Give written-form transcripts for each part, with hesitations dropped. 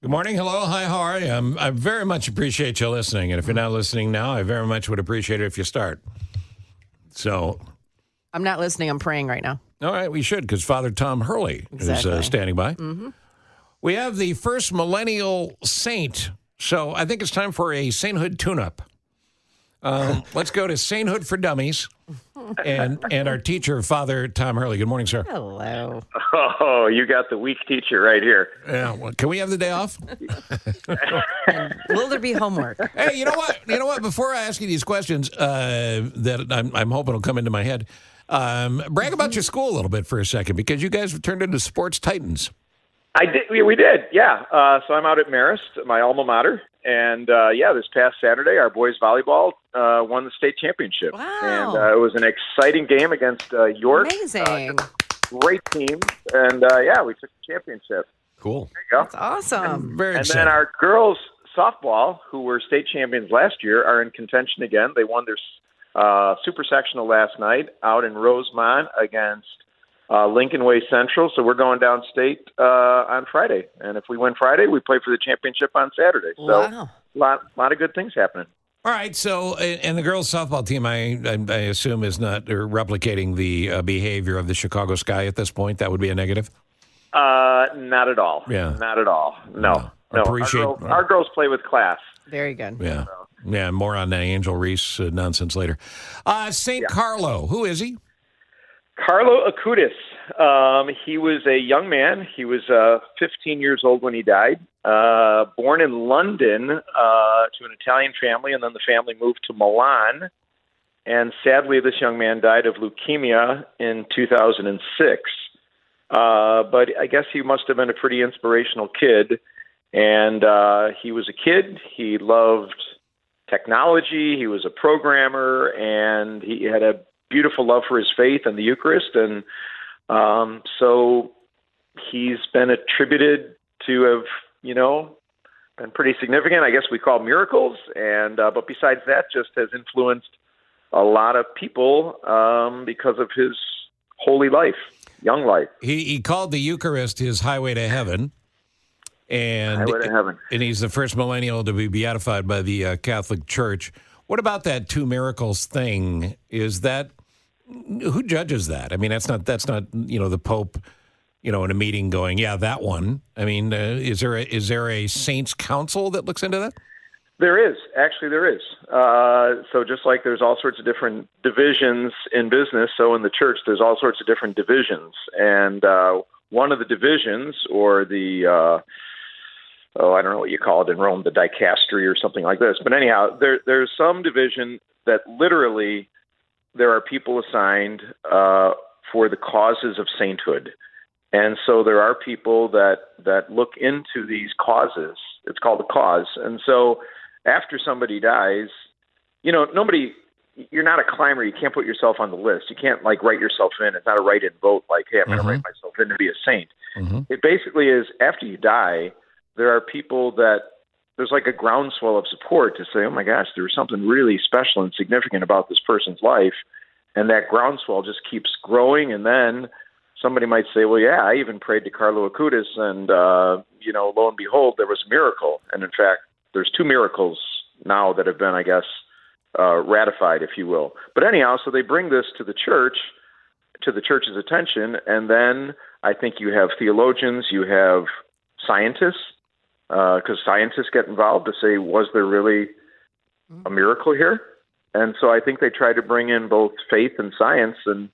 Good morning. Hello. Hi. How are you? I very much appreciate you listening. And if you're not listening now, I very much would appreciate it if you start. So, I'm not listening. I'm praying right now. all right, we should, because Father Tom Hurley Exactly. is standing by. Mm-hmm. We have the first Millennial Saint. So I think it's time for a sainthood tune-up. Let's go to Sainthood for Dummies and our teacher, Father Tom Hurley. Good morning, sir. Hello. Oh, you got the weak teacher right here. Yeah, well, can we have the day off? Will there be homework? Hey, you know what? Before I ask you these questions that I'm hoping will come into my head, brag about your school a little bit for a second, because you guys have turned into sports titans. I did. We did. Yeah. So I'm out at Marist, my alma mater, and this past Saturday, our boys volleyball won the state championship. Wow. And it was an exciting game against York. Amazing. Great team, and we took the championship. Cool. There you go. That's awesome. Very And exciting. then our girls softball, who were state champions last year, are in contention again. They won their super sectional last night out in Rosemont against Lincoln Way Central. So we're going downstate on Friday, and if we win Friday, we play for the championship on Saturday. So Wow. lot of good things happening. All right, so, and the girls' softball team, I assume, is not replicating the behavior of the Chicago Sky at this point. That would be a negative? Not at all. Yeah. Not at all. No. Appreciate- Our girls play with class. Very good. Yeah. Yeah, more on that Angel Reese nonsense later. St. Carlo, who is he? Carol Acutis. He was a young man. He was 15 years old when he died. Born in London to an Italian family, and then the family moved to Milan. And sadly, this young man died of leukemia in 2006. But I guess he must have been a pretty inspirational kid. And he was a kid. He loved technology. He was a programmer, and he had a beautiful love for his faith and the Eucharist. And so he's been attributed to have, been pretty significant. I guess we call miracles. And but besides that, just has influenced a lot of people because of his holy life, young life. He called the Eucharist his highway to heaven. And, Highway to heaven. And he's the first millennial to be beatified by the Catholic Church. What about that two miracles thing? Is that, who judges that? I mean, that's not the Pope, in a meeting going, yeah, that one. I mean, is there a saints council that looks into that? There is. Actually, there is. So just like there's all sorts of different divisions in business, so in the church there's all sorts of different divisions. And one of the divisions, or the, I don't know what you call it in Rome, the dicastery or something like this. But anyhow, there's some division that literally there are people assigned for the causes of sainthood. And so there are people that look into these causes. It's called a cause. And so after somebody dies, you're not a climber. You can't put yourself on the list. You can't write yourself in. It's not a write-in vote like, hey, I'm going to write myself in to be a saint. Mm-hmm. It basically is, after you die, there are people that there's like a groundswell of support to say, oh my gosh, there was something really special and significant about this person's life. And that groundswell just keeps growing. And then somebody might say, well, yeah, I even prayed to Carol Acutis, and, lo and behold, there was a miracle. And in fact, there's two miracles now that have been, I guess, ratified, if you will. But anyhow, so they bring this to the church's attention, and then I think you have theologians, you have scientists, because scientists get involved to say, was there really a miracle here? And so I think they try to bring in both faith and science and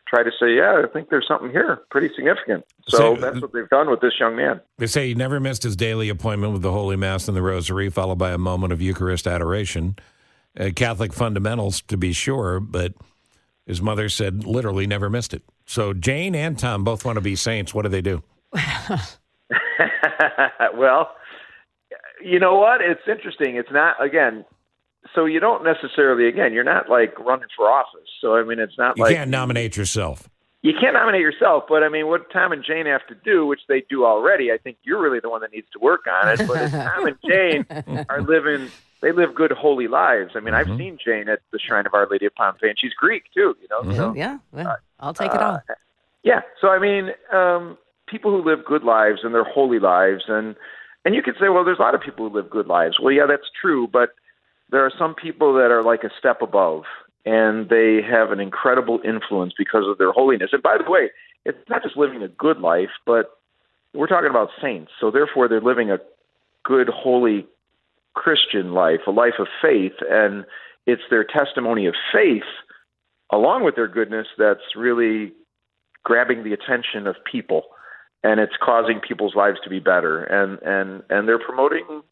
try to say, yeah, I think there's something here pretty significant. So that's what they've done with this young man. They say he never missed his daily appointment with the Holy Mass and the Rosary, followed by a moment of Eucharist adoration. Catholic fundamentals, to be sure, but his mother said literally never missed it. So Jane and Tom both want to be saints. What do they do? Well, you know what? It's interesting. It's not, again, so you don't necessarily, you're not running for office. So, I mean, it's not you can't nominate yourself. You can't nominate yourself, but I mean, what Tom and Jane have to do, which they do already, I think you're really the one that needs to work on it. But if Tom and Jane they live good, holy lives. I mean, I've seen Jane at the Shrine of Our Lady of Pompeii, and she's Greek too, So, yeah, I'll take it all. Yeah. So, I mean, people who live good lives and they're holy lives, and And you could say, well, there's a lot of people who live good lives. Well, yeah, that's true, but there are some people that are like a step above, and they have an incredible influence because of their holiness. And by the way, it's not just living a good life, but we're talking about saints. So therefore, they're living a good, holy Christian life, a life of faith, and it's their testimony of faith along with their goodness that's really grabbing the attention of people, and it's causing people's lives to be better. And they're promoting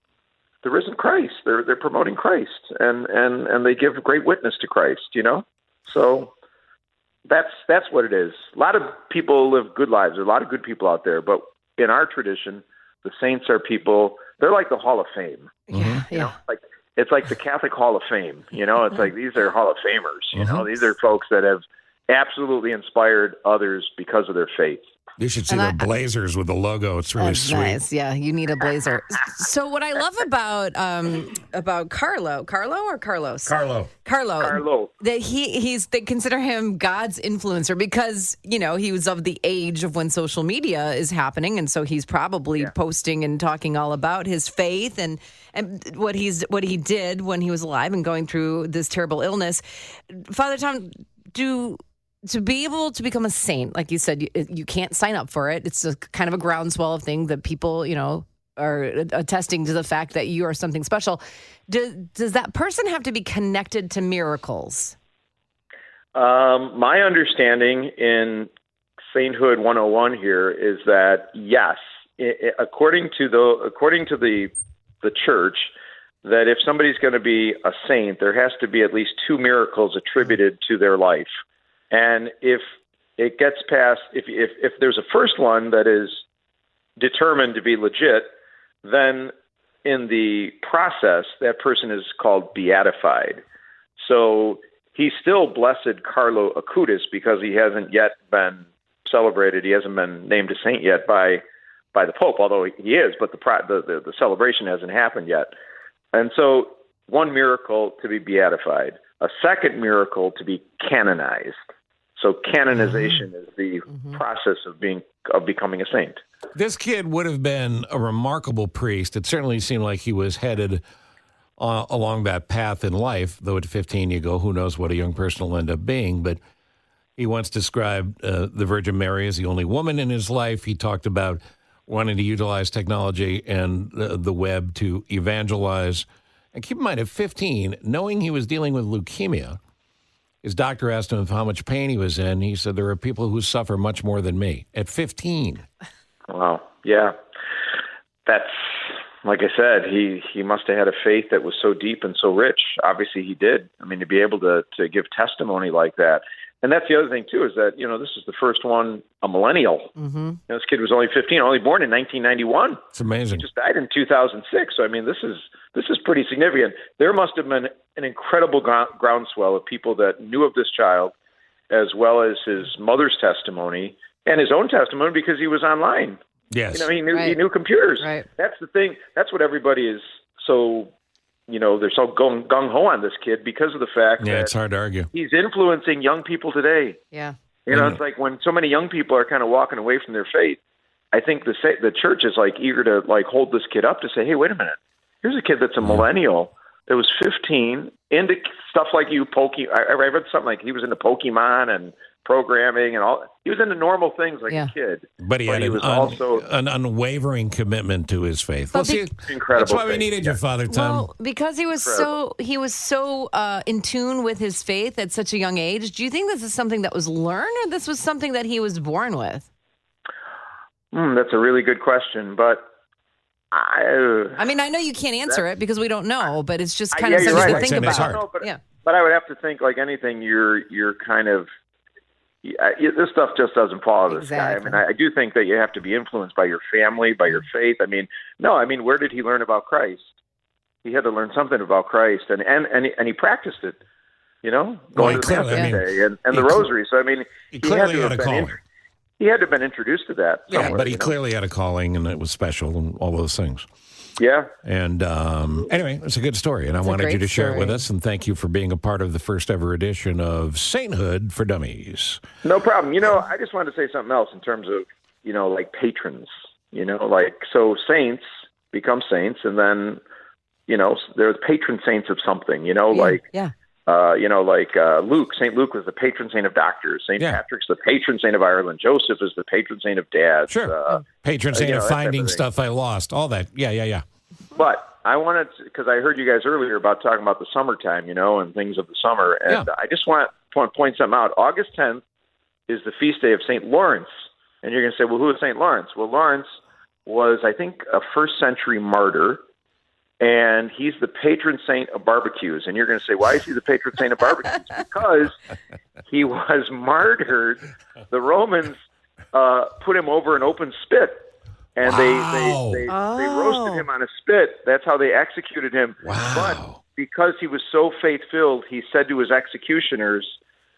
the risen Christ. They're promoting Christ, and they give great witness to Christ. So that's what it is. A lot of people live good lives. There are a lot of good people out there, but in our tradition, the saints are people. They're like the Hall of Fame. Yeah. It's like the Catholic Hall of Fame. It's like these are Hall of Famers. These are folks that have absolutely inspired others because of their faith. You should see their blazers with the logo. It's really sweet. Nice. Yeah, you need a blazer. So what I love about Carlo or Carlos? Carlo. That they consider him God's influencer because, he was of the age of when social media is happening, and so he's probably posting and talking all about his faith and what he did when he was alive and going through this terrible illness. Father Tom, to be able to become a saint, like you said, you can't sign up for it. It's a kind of a groundswell of thing that people, are attesting to the fact that you are something special. Does that person have to be connected to miracles? My understanding in Sainthood 101 here is that yes, according to the church, that if somebody's going to be a saint, there has to be at least 2 miracles attributed to their life. And if it gets past, if there's a first one that is determined to be legit, then in the process, that person is called beatified. So he's still blessed Carol Acutis because he hasn't yet been celebrated. He hasn't been named a saint yet by the Pope, although he is, but the celebration hasn't happened yet. And so one miracle to be beatified, a second miracle to be canonized. So canonization is the process of becoming a saint. This kid would have been a remarkable priest. It certainly seemed like he was headed along that path in life, though at 15 you go, who knows what a young person will end up being. But he once described the Virgin Mary as the only woman in his life. He talked about wanting to utilize technology and the web to evangelize. And keep in mind, at 15, knowing he was dealing with leukemia, his doctor asked him how much pain he was in. He said, there are people who suffer much more than me. At 15. Wow. Yeah. That's, like I said, he must have had a faith that was so deep and so rich. Obviously he did. I mean, to be able to give testimony like that. And that's the other thing, too, is that, this is the first one, a millennial. Mm-hmm. This kid was only 15, only born in 1991. It's amazing. He just died in 2006. So, I mean, this is pretty significant. There must have been an incredible groundswell of people that knew of this child, as well as his mother's testimony and his own testimony because he was online. Yes. He knew computers. Right. That's the thing. That's what everybody is so... they're so gung-ho on this kid because of the fact that it's hard to argue. He's influencing young people today. Yeah. It's like when so many young people are kind of walking away from their faith, I think the church is like eager to like hold this kid up to say, hey, wait a minute. Here's a kid that's a millennial that was 15 into stuff like I read something like he was into Pokemon and programming and all. He was into normal things like a kid. But he was also an unwavering commitment to his faith. Incredible. That's why we needed your Father Tom. Well, because he was so in tune with his faith at such a young age. Do you think this is something that was learned, or this was something that he was born with? That's a really good question, but I mean, I know you can't answer it because we don't know, but it's just kind of something to think about. But I would have to think, like anything, you're kind of. This stuff just doesn't fall out of the sky. I mean, I do think that you have to be influenced by your family, by your faith. I mean, where did he learn about Christ? He had to learn something about Christ, and he practiced it. Going to the Mass every day and the Rosary. So I mean, he clearly had a calling. He had to have been introduced to that. Yeah, but he clearly had a calling, and it was special, and all those things. Yeah. And anyway, it's a good story, and I wanted you to share it with us, and thank you for being a part of the first ever edition of Sainthood for Dummies. No problem. I just wanted to say something else in terms of, like patrons, so saints become saints, and then, they're the patron saints of something, Luke. St. Luke was the patron saint of doctors. St. Patrick's the patron saint of Ireland. Joseph is the patron saint of dads. Sure. Patron saint of finding stuff I lost. All that. Yeah. But I wanted to, because I heard you guys earlier about talking about the summertime, and things of the summer. And I just want to point something out. August 10th is the feast day of St. Lawrence. And you're going to say, well, who is St. Lawrence? Well, Lawrence was, I think, a first century martyr. And he's the patron saint of barbecues. And you're going to say, why is he the patron saint of barbecues? Because he was martyred. The Romans put him over an open spit. And they roasted him on a spit. That's how they executed him. Wow. But because he was so faith-filled, he said to his executioners,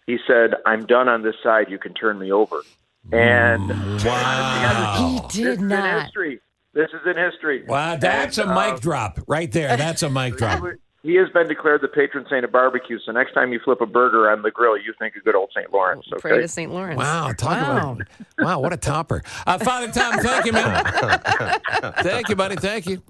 he said, I'm done on this side. You can turn me over. And he did not. This is in history. Wow, that's a mic drop right there. That's a mic drop. He has been declared the patron saint of barbecue. So next time you flip a burger on the grill, you think of good old St. Lawrence. Okay? Pray to St. Lawrence. Wow, wow, what a topper. Father Tom, thank you, man. Thank you, buddy. Thank you.